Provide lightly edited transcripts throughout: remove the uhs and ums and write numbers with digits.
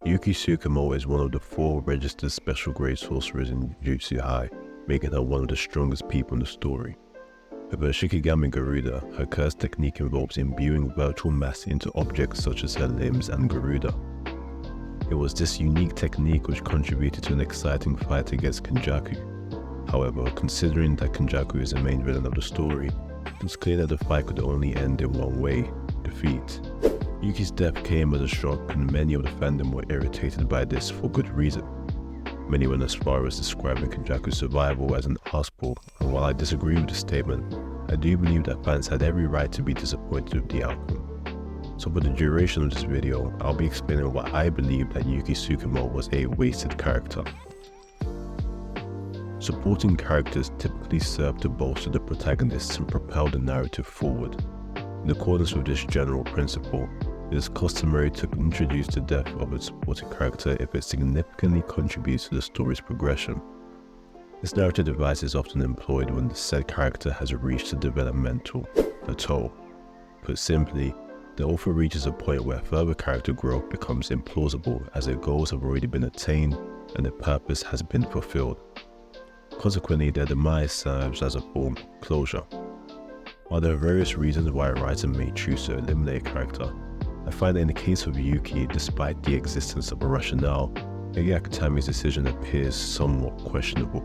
Yuki Tsukumo is one of the 4 registered special grade sorcerers in Jujutsu High, making her one of the strongest people in the story. With her Shikigami Garuda, her curse technique involves imbuing virtual mass into objects such as her limbs and Garuda. It was this unique technique which contributed to an exciting fight against Kenjaku. However, considering that Kenjaku is the main villain of the story, it was clear that the fight could only end in one way: defeat. Yuki's death came as a shock, and many of the fandom were irritated by this for good reason. Many went as far as describing Kenjaku's survival as an arseball, and while I disagree with the statement, I do believe that fans had every right to be disappointed with the outcome. So for the duration of this video, I'll be explaining why I believe that Yuki Tsukumo was a wasted character. Supporting characters typically serve to bolster the protagonists and propel the narrative forward. In accordance with this general principle, it is customary to introduce the death of a supporting character if it significantly contributes to the story's progression. This narrative device is often employed when the said character has reached a developmental plateau. Put simply, the author reaches a point where further character growth becomes implausible as their goals have already been attained and their purpose has been fulfilled. Consequently, their demise serves as a form of closure. While there are various reasons why a writer may choose to eliminate a character, I find that in the case of Yuki, despite the existence of a rationale, Gege Akutami's decision appears somewhat questionable.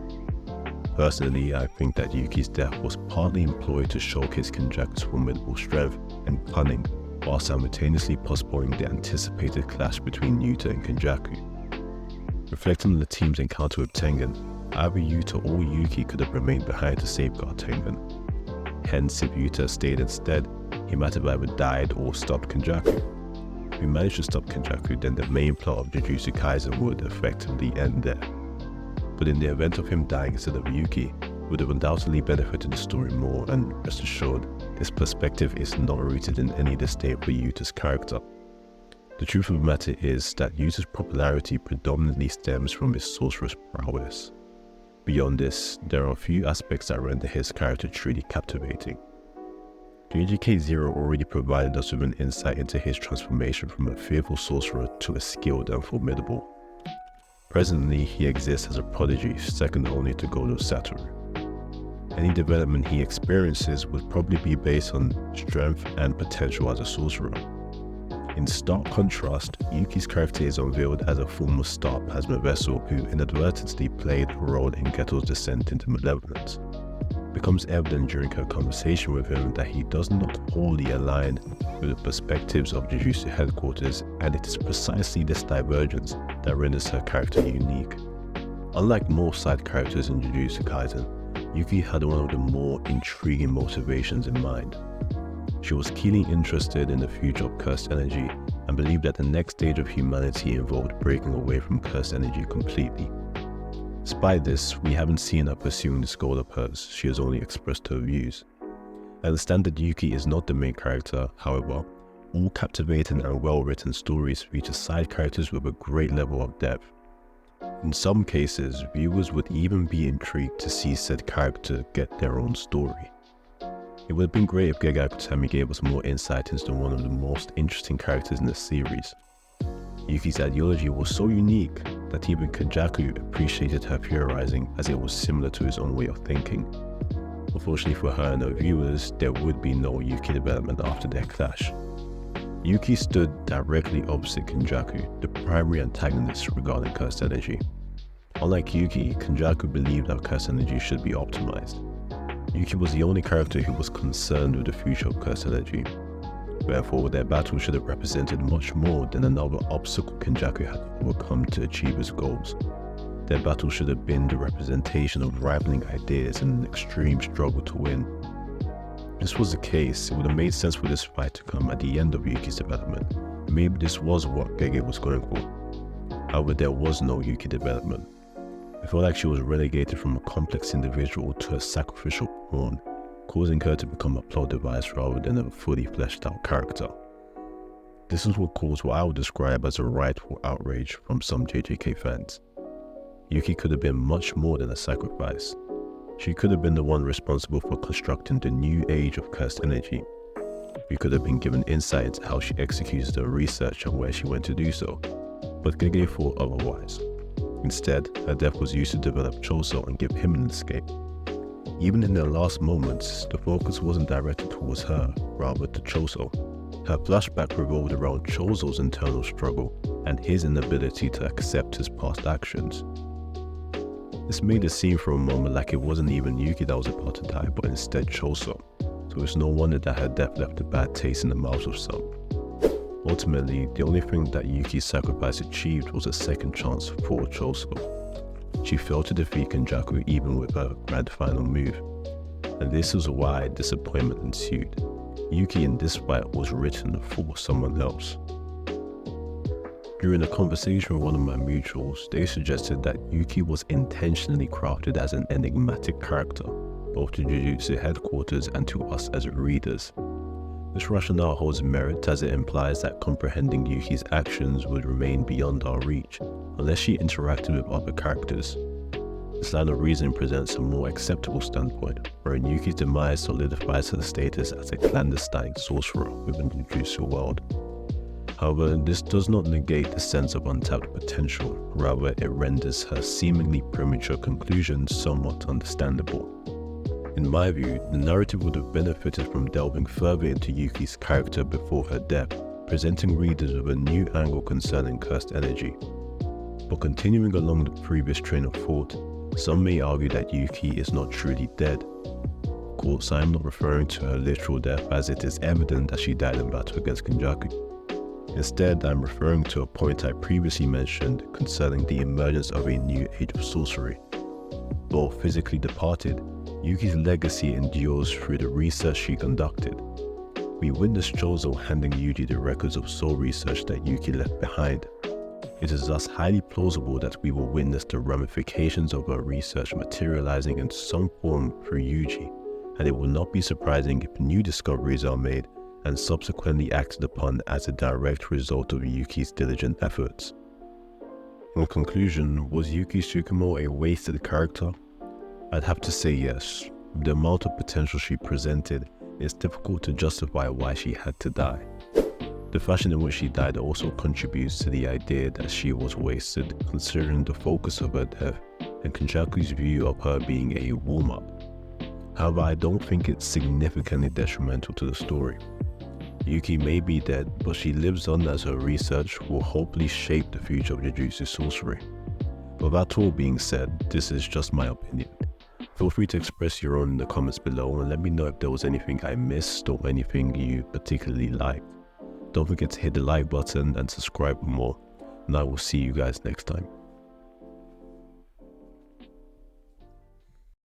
Personally, I think that Yuki's death was partly employed to showcase Kenjaku's formidable strength and cunning, while simultaneously postponing the anticipated clash between Yuta and Kenjaku. Reflecting on the team's encounter with Tengen, either Yuta or Yuki could have remained behind to safeguard Tengen. Hence, if Yuta stayed instead, he might have either died or stopped Kenjaku. If he managed to stop Kenjaku, then the main plot of Jujutsu Kaisen would effectively end there. But in the event of him dying instead of Yuki, it would have undoubtedly benefited the story more, and rest assured, this perspective is not rooted in any disdain for Yuta's character. The truth of the matter is that Yuta's popularity predominantly stems from his sorcerer's prowess. Beyond this, there are a few aspects that render his character truly captivating. JJK Zero already provided us with an insight into his transformation from a fearful sorcerer to a skilled and formidable. Presently, he exists as a prodigy, second only to Godo Satoru. Any development he experiences would probably be based on strength and potential as a sorcerer. In stark contrast, Yuki's character is unveiled as a former star plasma vessel who inadvertently played a role in Geto's descent into malevolence. It becomes evident during her conversation with him that he does not wholly align with the perspectives of Jujutsu headquarters, and it is precisely this divergence that renders her character unique. Unlike most side characters in Jujutsu Kaisen, Yuki had one of the more intriguing motivations in mind. She was keenly interested in the future of cursed energy and believed that the next stage of humanity involved breaking away from cursed energy completely. Despite this, we haven't seen her pursuing this goal of hers, she has only expressed her views. I understand that Yuki is not the main character, however, all captivating and well-written stories feature side characters with a great level of depth. In some cases, viewers would even be intrigued to see said character get their own story. It would have been great if Gege Akutami gave us more insight into one of the most interesting characters in the series. Yuki's ideology was so unique that even Kenjaku appreciated her theorizing, as it was similar to his own way of thinking. Unfortunately for her and her viewers, there would be no Yuki development after their clash. Yuki stood directly opposite Kenjaku, the primary antagonist regarding cursed energy. Unlike Yuki, Kenjaku believed that cursed energy should be optimized. Yuki was the only character who was concerned with the future of cursed energy. Therefore, their battle should have represented much more than another obstacle Kenjaku had to overcome to achieve his goals. Their battle should have been the representation of rivaling ideas in an extreme struggle to win. If this was the case, it would have made sense for this fight to come at the end of Yuki's development. Maybe this was what Gege was going for. However, there was no Yuki development. I felt like she was relegated from a complex individual to a sacrificial pawn, causing her to become a plot device rather than a fully fleshed out character. This is what caused what I would describe as a rightful outrage from some JJK fans. Yuki could have been much more than a sacrifice. She could have been the one responsible for constructing the new age of cursed energy. We could have been given insight into how she executes her research and where she went to do so. but Gege thought otherwise. Instead, her death was used to develop Choso and give him an escape. Even in their last moments, the focus wasn't directed towards her, rather to Choso. Her flashback revolved around Choso's internal struggle and his inability to accept his past actions. This made it seem for a moment like it wasn't even Yuki that was about to die, but instead Choso, so it's no wonder that her death left a bad taste in the mouths of some. Ultimately, the only thing that Yuki's sacrifice achieved was a second chance for Choso. She failed to defeat Kenjaku even with her grand final move, and this is why disappointment ensued. Yuki in this fight was written for someone else. During a conversation with one of my mutuals, they suggested that Yuki was intentionally crafted as an enigmatic character, both to Jujutsu headquarters and to us as readers. This rationale holds merit as it implies that comprehending Yuki's actions would remain beyond our reach, unless she interacted with other characters. This line of reasoning presents a more acceptable standpoint, wherein Yuki's demise solidifies her status as a clandestine sorcerer within the Jujutsu world. However, this does not negate the sense of untapped potential, rather it renders her seemingly premature conclusions somewhat understandable. In my view, the narrative would have benefited from delving further into Yuki's character before her death, presenting readers with a new angle concerning cursed energy. But continuing along the previous train of thought, some may argue that Yuki is not truly dead. Of course, I am not referring to her literal death, as it is evident that she died in battle against Kenjaku. Instead, I am referring to a point I previously mentioned concerning the emergence of a new age of sorcery. Though physically departed, Yuki's legacy endures through the research she conducted. We witnessed Choso handing Yuji the records of soul research that Yuki left behind. It is thus highly plausible that we will witness the ramifications of her research materializing in some form through Yuji, and it will not be surprising if new discoveries are made and subsequently acted upon as a direct result of Yuki's diligent efforts. In conclusion, was Yuki Tsukumo a wasted character? I'd have to say yes. With the amount of potential she presented, it's difficult to justify why she had to die. The fashion in which she died also contributes to the idea that she was wasted, considering the focus of her death and Kenjaku's view of her being a warm-up. However, I don't think it's significantly detrimental to the story. Yuki may be dead, but she lives on as her research will hopefully shape the future of Jujutsu sorcery. But that all being said, this is just my opinion. Feel free to express your own in the comments below and let me know if there was anything I missed or anything you particularly liked. Don't forget to hit the like button and subscribe for more, and I will see you guys next time.